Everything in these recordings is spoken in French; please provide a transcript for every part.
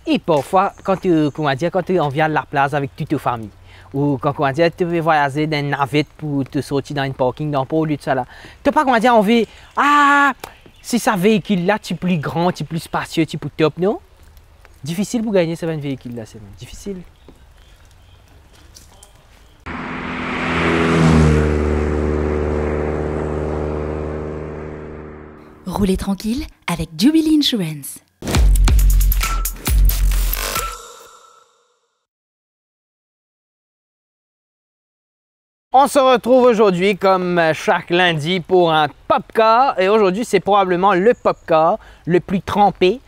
Et parfois, quand tu viens de la place avec toute ta famille, ou quand tu veux voyager dans une navette pour te sortir dans un parking, dans au lieu de ça là, tu n'as pas envie, ah, si ce véhicule-là, tu es plus grand, tu es plus spacieux, tu es plus top, non? Difficile pour gagner ce véhicule-là, c'est difficile. Roulez tranquille avec Jubilee Insurance. On se retrouve aujourd'hui comme chaque lundi pour un pop car et aujourd'hui c'est probablement le pop car le plus trempé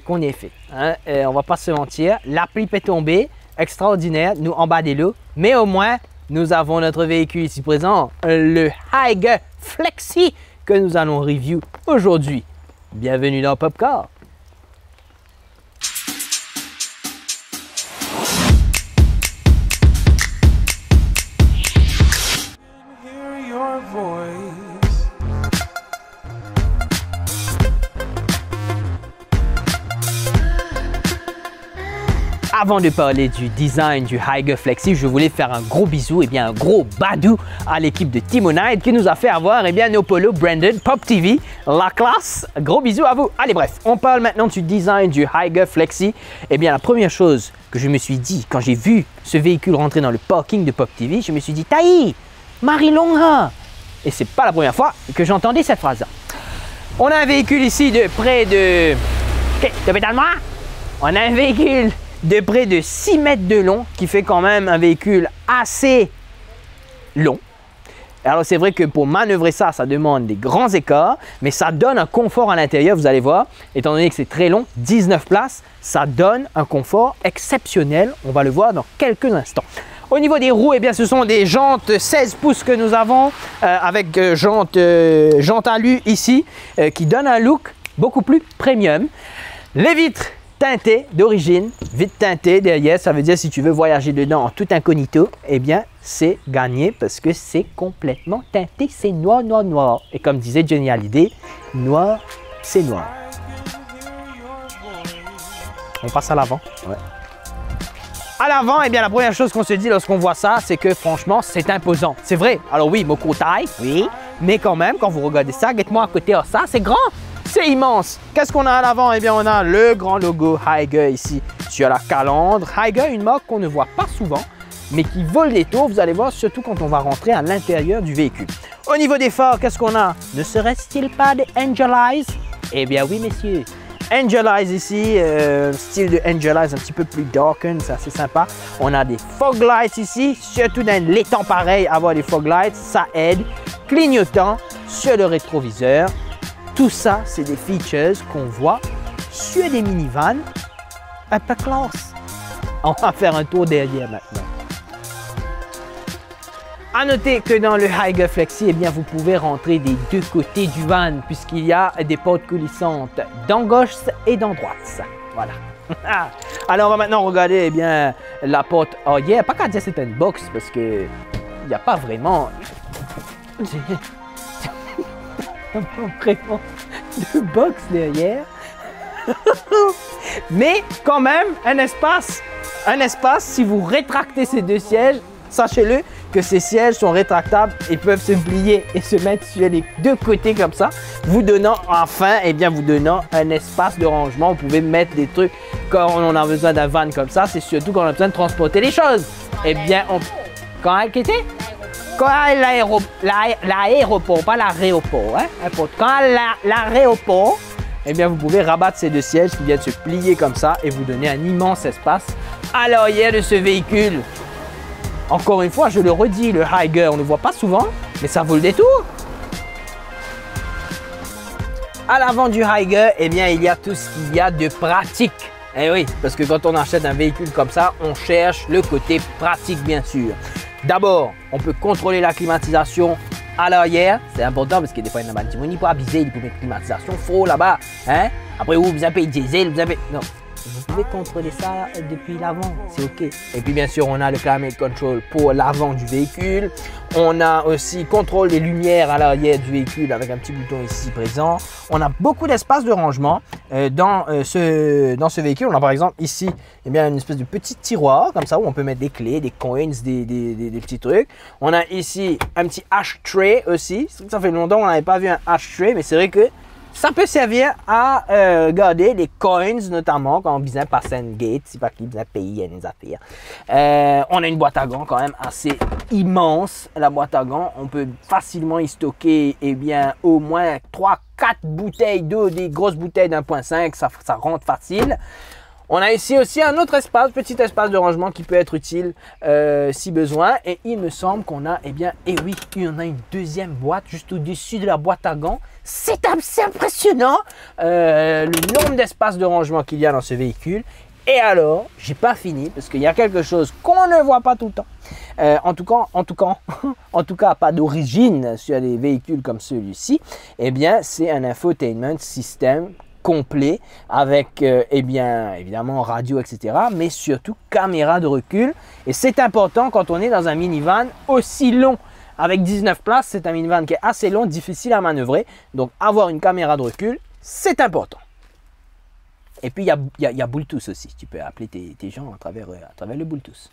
qu'on ait fait. Hein? On va pas se mentir, la pluie peut tomber, extraordinaire, nous en bas de l'eau, mais au moins nous avons notre véhicule ici présent, le Higer Flexi que nous allons review aujourd'hui. Bienvenue dans Pop Car. Avant de parler du design du Higer Flexi, je voulais faire un gros bisou, et bien un gros badou à l'équipe de Timonite qui nous a fait avoir nos polos branded Pop TV, la classe. Gros bisous à vous. Allez bref, on parle maintenant du design du Higer Flexi. Et bien la première chose que je me suis dit quand j'ai vu ce véhicule rentrer dans le parking de Pop TV, je me suis dit Taï, Marilonga. Et c'est pas la première fois que j'entendais cette phrase-là. On a un véhicule ici de près de... de pétale-moi. On a un véhicule de près de 6 mètres de long, qui fait quand même un véhicule assez long. Alors c'est vrai que pour manœuvrer ça, ça demande des grands écarts, mais ça donne un confort à l'intérieur, vous allez voir. Étant donné que c'est très long, 19 places, ça donne un confort exceptionnel. On va le voir dans quelques instants. Au niveau des roues, eh bien, ce sont des jantes 16 pouces que nous avons, avec jantes alu ici, qui donnent un look beaucoup plus premium. Les vitres teinté d'origine, vitre teintée derrière, ça veut dire si tu veux voyager dedans en tout incognito, eh bien c'est gagné parce que c'est complètement teinté, c'est noir, noir, noir. Et comme disait Johnny Hallyday, noir, c'est noir. On passe à l'avant. Ouais. À l'avant, eh bien la première chose qu'on se dit lorsqu'on voit ça, c'est que franchement c'est imposant. C'est vrai, alors oui, Moko taille, oui, mais quand même, quand vous regardez ça, regarde-moi à côté, ça c'est grand. C'est immense. Qu'est-ce qu'on a à l'avant? Eh bien, on a le grand logo Higer ici sur la calandre. Higer, une marque qu'on ne voit pas souvent, mais qui vole des tours. Vous allez voir, surtout quand on va rentrer à l'intérieur du véhicule. Au niveau des phares, qu'est-ce qu'on a? Ne serait-il pas des Angelize? Eh bien, oui, messieurs. Angelize ici, style de Angelize un petit peu plus darken, c'est assez sympa. On a des fog lights ici, surtout dans les temps pareils, avoir des fog lights, ça aide. Clignotant sur le rétroviseur. Tout ça, c'est des features qu'on voit sur des minivans un peu classe. On va faire un tour derrière maintenant. À noter que dans le Higer Flexi, eh bien, vous pouvez rentrer des deux côtés du van puisqu'il y a des portes coulissantes d'en gauche et d'en droite. Voilà. Alors, on va maintenant regarder eh bien, la porte arrière. Pas qu'à dire c'est une box parce qu'il n'y a pas vraiment... vraiment de box derrière. Mais quand même, un espace, si vous rétractez ces deux sièges, sachez-le que ces sièges sont rétractables et peuvent se plier et se mettre sur les deux côtés comme ça, vous donnant enfin, eh bien, vous donnant un espace de rangement. Vous pouvez mettre des trucs quand on a besoin d'un van comme ça, c'est surtout quand on a besoin de transporter les choses. Eh bien, quand elle était quand l'aéroport, pas l'aéroport, hein? Quand l'aéroport, eh bien vous pouvez rabattre ces deux sièges qui viennent se plier comme ça et vous donner un immense espace à l'arrière de ce véhicule. Encore une fois, je le redis, le Higer, on ne le voit pas souvent, mais ça vaut le détour. À l'avant du Higer, eh bien il y a tout ce qu'il y a de pratique. Eh oui, parce que quand on achète un véhicule comme ça, on cherche le côté pratique bien sûr. D'abord, on peut contrôler la climatisation à l'arrière. C'est important parce que des fois, il y a des gens qui peuvent abuser, ils peuvent mettre climatisation faux là-bas. Hein? Après, vous avez payé diesel, vous avez... Non, vous pouvez contrôler ça depuis l'avant, c'est OK. Et puis bien sûr, on a le climate control pour l'avant du véhicule. On a aussi contrôle des lumières à l'arrière du véhicule avec un petit bouton ici présent. On a beaucoup d'espace de rangement dans ce véhicule. On a par exemple ici eh bien, une espèce de petit tiroir comme ça où on peut mettre des clés, des coins, des petits trucs. On a ici un petit ashtray aussi. Ça fait longtemps qu'on n'avait pas vu un ashtray, mais c'est vrai que ça peut servir à garder les coins, notamment quand on vient passer une gate, c'est pas qu'il vient payer des affaires. On a une boîte à gants quand même assez immense. La boîte à gants, on peut facilement y stocker eh bien, au moins 3-4 bouteilles d'eau, des grosses bouteilles d'1.5, ça rentre facile. On a ici aussi un autre espace, petit espace de rangement qui peut être utile si besoin. Et il me semble qu'on a, eh bien, eh oui, on a une deuxième boîte juste au-dessus de la boîte à gants. C'est assez impressionnant le nombre d'espaces de rangement qu'il y a dans ce véhicule. Et alors, j'ai pas fini parce qu'il y a quelque chose qu'on ne voit pas tout le temps. En tout cas, pas d'origine sur des véhicules comme celui-ci. Eh bien, c'est un infotainment system complet avec eh bien, évidemment radio, etc. Mais surtout caméra de recul. Et c'est important quand on est dans un minivan aussi long. Avec 19 places, c'est un minivan qui est assez long, difficile à manœuvrer. Donc avoir une caméra de recul, c'est important. Et puis il y a Bluetooth aussi. Tu peux appeler tes gens à travers le Bluetooth.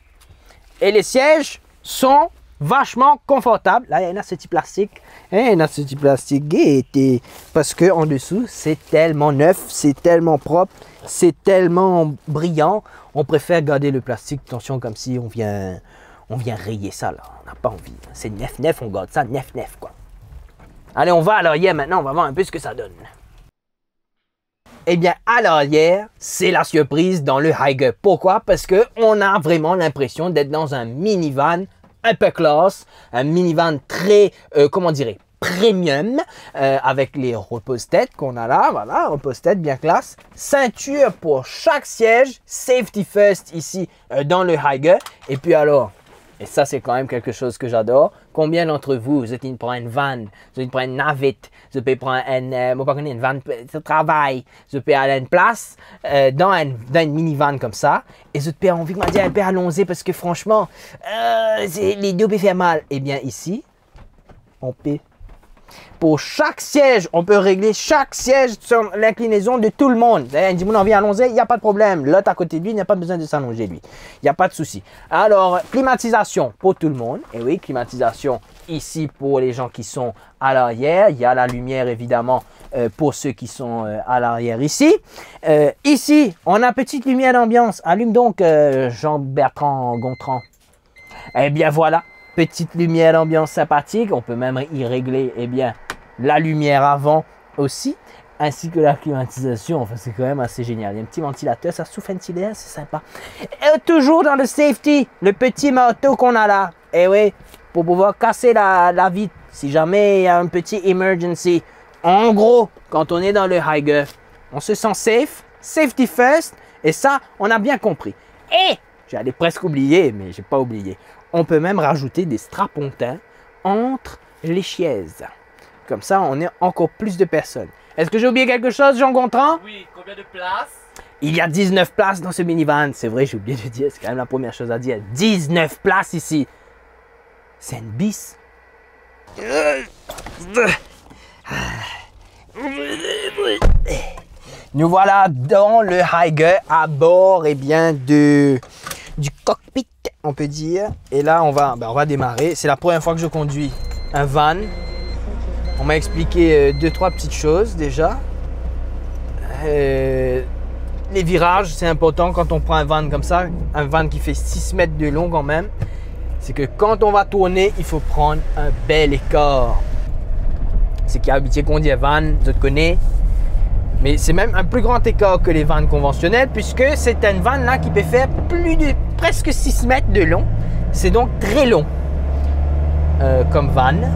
Et les sièges sont vachement confortable. Là, il y a un petit plastique. Un petit plastique gaieté. Parce qu'en dessous, c'est tellement neuf, c'est tellement propre, c'est tellement brillant. On préfère garder le plastique, attention, comme si on vient rayer ça. Là. On n'a pas envie. C'est neuf, on garde ça neuf, quoi. Allez, on va à l'arrière maintenant. On va voir un peu ce que ça donne. Eh bien, à l'arrière, c'est la surprise dans le Higer. Pourquoi? Parce qu'on a vraiment l'impression d'être dans un minivan upper class, un minivan très, comment dirais, premium, avec les repose-têtes qu'on a là, voilà, repose-tête bien classe, ceinture pour chaque siège, safety first ici dans le Higer, et puis alors, et ça c'est quand même quelque chose que j'adore, combien d'entre vous êtes pour une van, vous êtes pour une navette, vous pouvez prendre une van de travail, vous pouvez aller à une place dans une minivan comme ça, et vous avez envie de me dire un peu allongé parce que franchement, les deux peuvent faire mal. Eh bien ici, on peut, pour chaque siège, on peut régler chaque siège sur l'inclinaison de tout le monde. Il dit, mon envie allongé, il n'y a pas de problème. L'autre à côté de lui, il n'y a pas besoin de s'allonger lui. Il n'y a pas de souci. Alors, climatisation pour tout le monde. Et oui, climatisation ici pour les gens qui sont à l'arrière. Il y a la lumière évidemment pour ceux qui sont à l'arrière ici. Ici, on a petite lumière d'ambiance. Allume donc Jean-Bertrand Gontran. Eh bien voilà. Petite lumière d'ambiance sympathique. On peut même y régler eh bien, la lumière avant aussi. Ainsi que la climatisation. Enfin, c'est quand même assez génial. Il y a un petit ventilateur. Ça souffle un petit air. C'est sympa. Et toujours dans le safety. Le petit marteau qu'on a là. Et oui. Pour pouvoir casser la vitre. Si jamais il y a un petit emergency. En gros, quand on est dans le Higer, on se sent safe. Safety first. Et ça, on a bien compris. Et j'allais presque oublier, mais j'ai pas oublié. On peut même rajouter des strapontins entre les chaises. Comme ça, on est encore plus de personnes. Est-ce que j'ai oublié quelque chose, Jean Gontran? Oui, combien de places? Il y a 19 places dans ce minivan. C'est vrai, j'ai oublié de dire. C'est quand même la première chose à dire. 19 places ici. C'est une bis. Nous voilà dans le Higer à bord eh bien, du cockpit, on peut dire. Et là, on va démarrer. C'est la première fois que je conduis un van. On m'a expliqué 2-3 petites choses déjà. Les virages, c'est important quand on prend un van comme ça. Un van qui fait 6 mètres de long quand même. C'est que quand on va tourner, il faut prendre un bel écart. C'est qui a habitué conduire van, je connais. Mais c'est même un plus grand écart que les vannes conventionnelles puisque c'est une vanne là qui peut faire plus de presque 6 mètres de long. C'est donc très long comme vanne.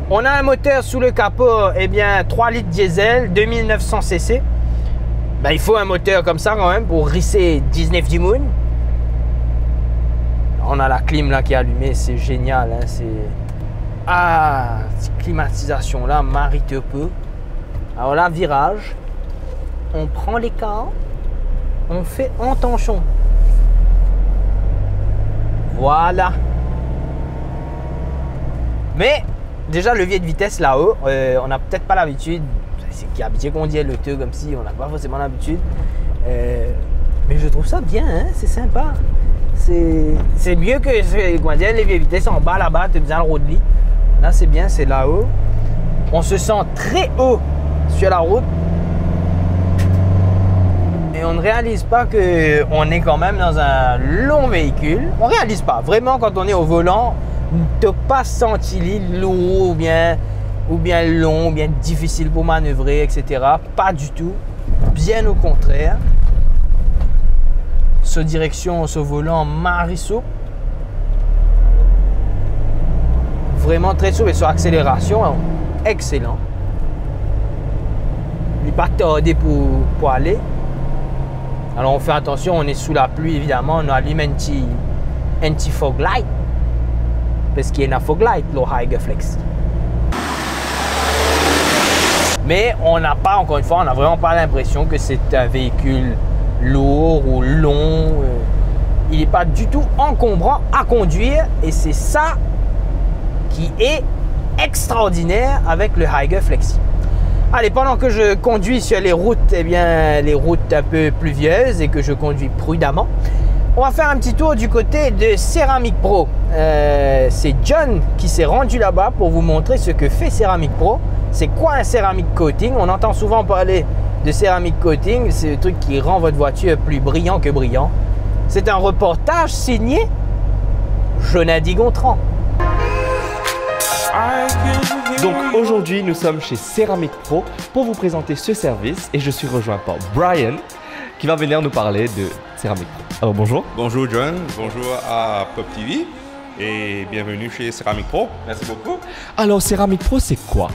On a un moteur sous le capot, eh bien 3 litres diesel, 2900 cc. Ben, il faut un moteur comme ça quand même pour risser 19 du moon. On a la clim là qui est allumée, c'est génial. Hein, cette climatisation là, marite peu. Alors là, virage, on prend l'écart on fait en tanchon. Voilà. Mais déjà, levier de vitesse là-haut, on n'a peut-être pas l'habitude. C'est qui est habitué qu'on dit l'auto comme si on n'a pas forcément l'habitude. Mais je trouve ça bien, hein, c'est sympa. C'est mieux que les levier de vitesse en bas là-bas, tu as besoin de road lit. Là, c'est bien, c'est là-haut. On se sent très haut sur la route. Et on ne réalise pas qu'on est quand même dans un long véhicule. On ne réalise pas. Vraiment, quand on est au volant, tu n'as pas senti lourd ou bien long, ou bien difficile pour manœuvrer, etc. Pas du tout. Bien au contraire. Ce direction, ce volant Marisso. Vraiment très souple. Et sur accélération, excellent. Il n'est pas tordé pour aller. Alors on fait attention, on est sous la pluie évidemment, on allume anti-fog light. Parce qu'il y a un fog light, le Haiger Flexi. Mais on n'a pas, encore une fois, on n'a vraiment pas l'impression que c'est un véhicule lourd ou long. Il n'est pas du tout encombrant à conduire et c'est ça qui est extraordinaire avec le Haiger Flexi. Allez, pendant que je conduis sur les routes, eh bien, les routes un peu pluvieuses et que je conduis prudemment, on va faire un petit tour du côté de Ceramic Pro. C'est John qui s'est rendu là-bas pour vous montrer ce que fait Ceramic Pro. C'est quoi un ceramic coating? On entend souvent parler de ceramic coating. C'est le truc qui rend votre voiture plus brillant que brillant. C'est un reportage signé Jonadi Gontran. Donc aujourd'hui, nous sommes chez Ceramic Pro pour vous présenter ce service et je suis rejoint par Brian qui va venir nous parler de Ceramic Pro. Alors bonjour. Bonjour John, bonjour à Pop TV et bienvenue chez Ceramic Pro. Merci beaucoup. Alors Ceramic Pro, c'est quoi?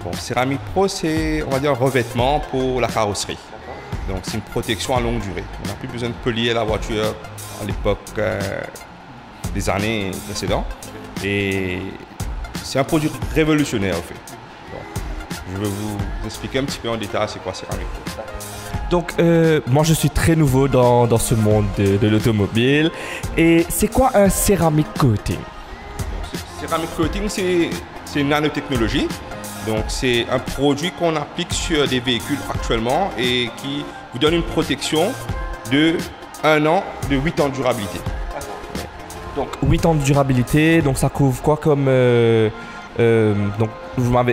Bon, Ceramic Pro, c'est, on va dire, un revêtement pour la carrosserie. Donc c'est une protection à longue durée. On n'a plus besoin de polir la voiture à l'époque des années précédentes. Et c'est un produit révolutionnaire en fait. Donc, je vais vous expliquer un petit peu en détail c'est quoi Ceramic Pro. Donc moi je suis très nouveau dans ce monde de l'automobile. Et c'est quoi un ceramic coating? Ceramic coating, c'est une nanotechnologie. Donc c'est un produit qu'on applique sur des véhicules actuellement et qui vous donne une protection de 1 an, de 8 ans de durabilité. Donc 8 ans de durabilité, donc ça couvre quoi comme... donc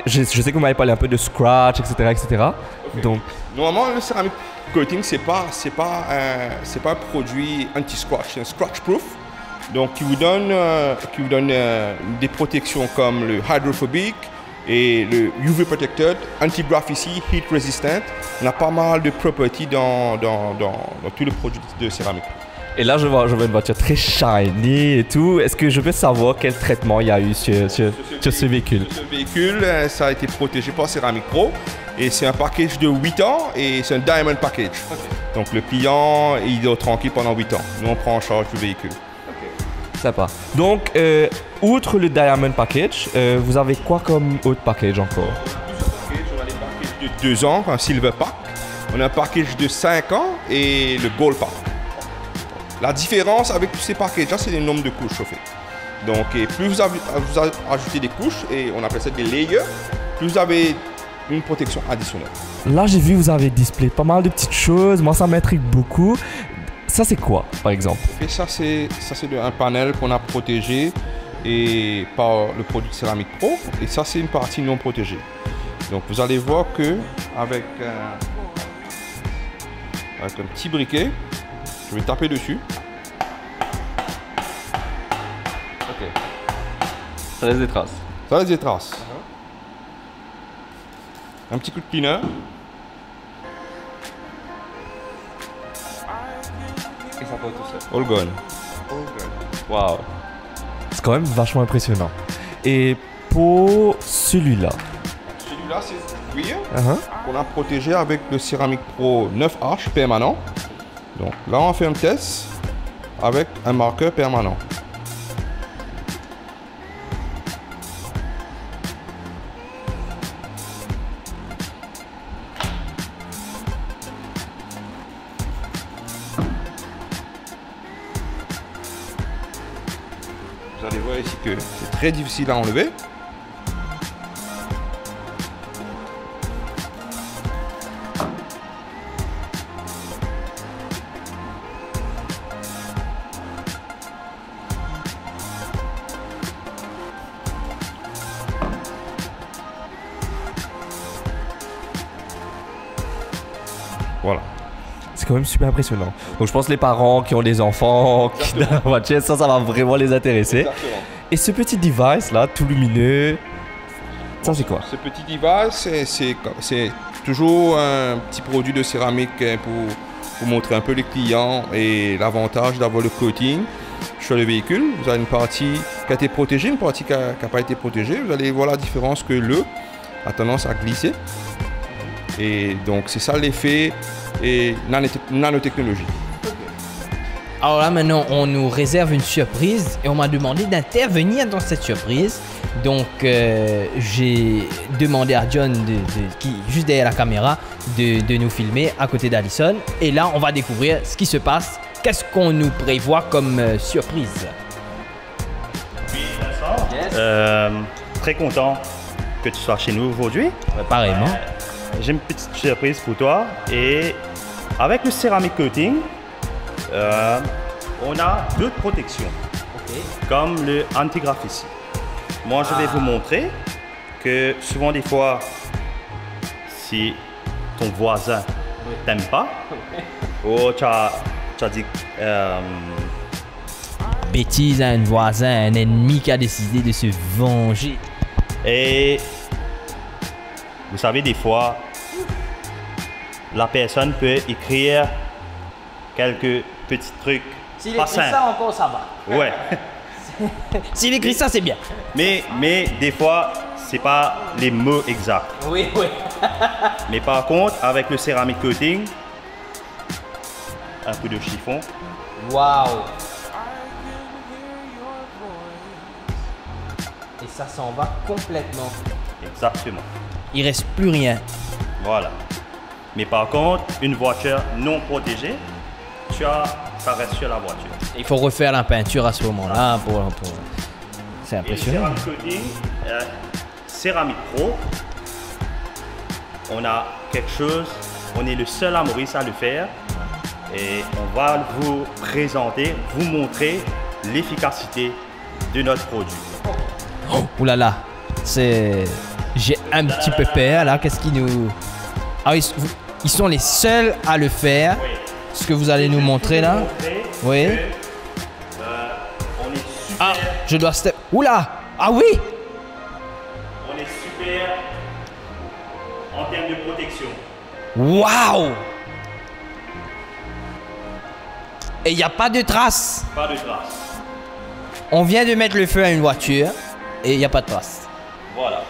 je sais que vous m'avez parlé un peu de scratch, etc. etc. Okay. Donc, normalement, le ceramic coating, c'est pas un produit anti-scratch, c'est un scratch-proof. Donc qui vous donne des protections comme le hydrophobic et le UV protected, anti-graffiti, heat resistant. On a pas mal de properties dans tous les produits de céramique. Et là, je vois une voiture très shiny et tout. Est-ce que je peux savoir quel traitement il y a eu sur ce véhicule? Ce véhicule, ça a été protégé par Ceramic Pro et c'est un package de 8 ans et c'est un Diamond Package. Okay. Donc le client, il est tranquille pendant 8 ans. Nous, on prend en charge du véhicule. Okay. Sympa. Donc, outre le Diamond Package, vous avez quoi comme autre package encore? On a des packages de 2 ans, un Silver Pack. On a un package de 5 ans et le Gold Pack. La différence avec tous ces packages-là, c'est le nombre de couches chauffées. Donc, et plus vous ajoutez des couches, et on appelle ça des layers, plus vous avez une protection additionnelle. Là, j'ai vu, vous avez display pas mal de petites choses. Moi, ça m'intrigue beaucoup. Ça, c'est quoi, par exemple? Et ça, c'est un panel qu'on a protégé et par le produit Ceramic Pro. Et ça, c'est une partie non protégée. Donc, vous allez voir que avec un petit briquet, je vais taper dessus. Ok. Ça laisse des traces. Ça laisse des traces. Un petit coup de cleaner. Et ça part tout seul. All gone. Wow. C'est quand même vachement impressionnant. Et pour celui-là? Celui-là, c'est du cuir qu'on a protégé avec le Ceramic Pro 9H permanent. Donc là, on fait un test avec un marqueur permanent. Vous allez voir ici que c'est très difficile à enlever. Voilà. C'est quand même super impressionnant. Donc je pense que les parents qui ont des enfants, qui ont la voiture, ça va vraiment les intéresser. Exactement. Et ce petit device là, tout lumineux, ça c'est quoi? Ce petit device, c'est toujours un petit produit de céramique pour montrer un peu les clients et l'avantage d'avoir le coating sur le véhicule. Vous avez une partie qui a été protégée, une partie qui n'a pas été protégée. Vous allez voir la différence que l'eau a tendance à glisser. Et donc c'est ça l'effet et nanotechnologie. Alors là maintenant on nous réserve une surprise et on m'a demandé d'intervenir dans cette surprise. Donc j'ai demandé à John qui juste derrière la caméra de nous filmer à côté d'Alison. Et là on va découvrir ce qui se passe. Qu'est-ce qu'on nous prévoit comme surprise? Très content que tu sois chez nous aujourd'hui. Pareillement. J'ai une petite surprise pour toi et avec le ceramic coating, on a deux protections comme le anti-graffiti. Moi je vais vous montrer que souvent des fois si ton voisin t'aime pas ou tu as dit Bêtise à un voisin, un ennemi qui a décidé de se venger. et vous savez, des fois, la personne peut écrire quelques petits trucs. S'il pas écrit simples. ça encore ça va. Ouais. S'il écrit ça c'est bien. Mais des fois, c'est pas les mots exacts. Oui, oui. Mais par contre, avec le ceramic coating, un peu de chiffon, Waouh. Et ça s'en va complètement. exactement. Il reste plus rien. Voilà. Mais par contre, une voiture non protégée, ça reste sur la voiture. Il faut refaire la peinture à ce moment-là pour... C'est Et le impressionnant. ceramic coating, Ceramic Pro, on a quelque chose, on est le seul à Maurice à le faire et on va vous présenter, vous montrer l'efficacité de notre produit. Ouh là là. C'est... J'ai un petit peu peur là. Qu'est-ce qui nous... Ah, ils sont les seuls à le faire. Oui. Ce que vous allez nous montrer là. Oui. On est super, Ah, je dois step... Oula. Ah oui. on est super en termes de protection. Waouh. Et il n'y a pas de traces. Pas de traces. On vient de mettre le feu à une voiture et il n'y a pas de traces. Voilà.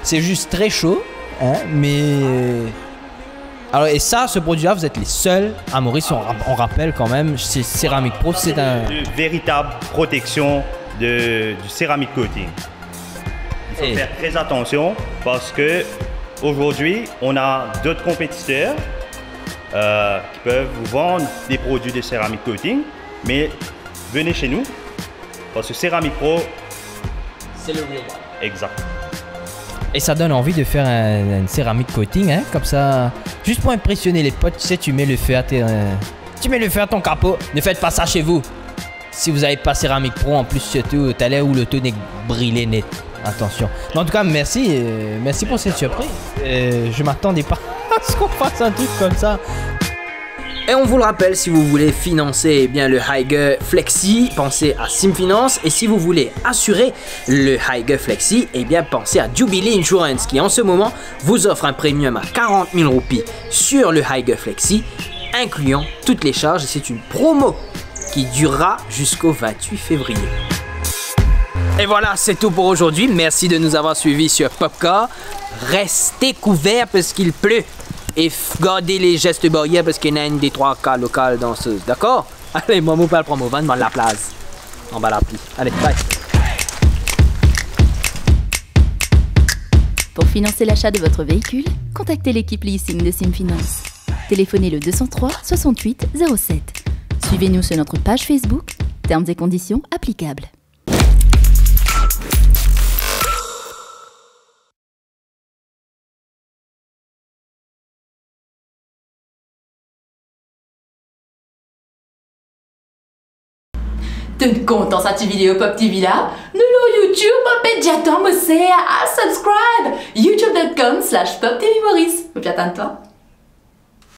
C'est juste très chaud, hein, mais... Alors, et ça, ce produit-là, vous êtes les seuls à Maurice. On rappelle quand même, c'est Ceramic Pro, c'est un... De véritable protection du ceramic coating. Il faut Et- faire très attention parce que aujourd'hui, on a d'autres compétiteurs qui peuvent vous vendre des produits de ceramic coating, mais venez chez nous parce que Ceramic Pro, C'est le real one. exact. Et ça donne envie de faire un ceramic coating, hein, comme ça, juste pour impressionner les potes. Tu sais, tu mets le feu à tu mets le feu à ton capot. Ne faites pas ça chez vous. Si vous n'avez pas Ceramic Pro, en plus surtout, t'as l'air où l'auto n'est brûlé net. Attention. Mais en tout cas, merci, merci pour cette surprise. Je m'attendais pas à ce qu'on fasse un truc comme ça. Et on vous le rappelle, si vous voulez financer eh bien, le Higer Flexi, pensez à Simfinance. Et si vous voulez assurer le Higer Flexi, eh bien, pensez à Jubilee Insurance qui en ce moment vous offre un premium à 40 000 roupies sur le Higer Flexi, incluant toutes les charges. Et c'est une promo qui durera jusqu'au 28 février. Et voilà, c'est tout pour aujourd'hui. Merci de nous avoir suivis sur Popcar. Restez couverts parce qu'il pleut. Et gardez les gestes barrières parce qu'il y en a une des 3 cas locales danseuses. D'accord? Allez, moi, mon père promo, dans la place. En bas la pluie. Allez, bye. Pour financer l'achat de votre véhicule, contactez l'équipe leasing de Simfinance. Téléphonez le 203 68 07. Suivez-nous sur notre page Facebook Termes et conditions applicables. T'es content sa petite vidéo Pop TV là? Nous le YouTube, mais j'attends me à subscribe youtube.com/PopTV Maurice. J'attends toi.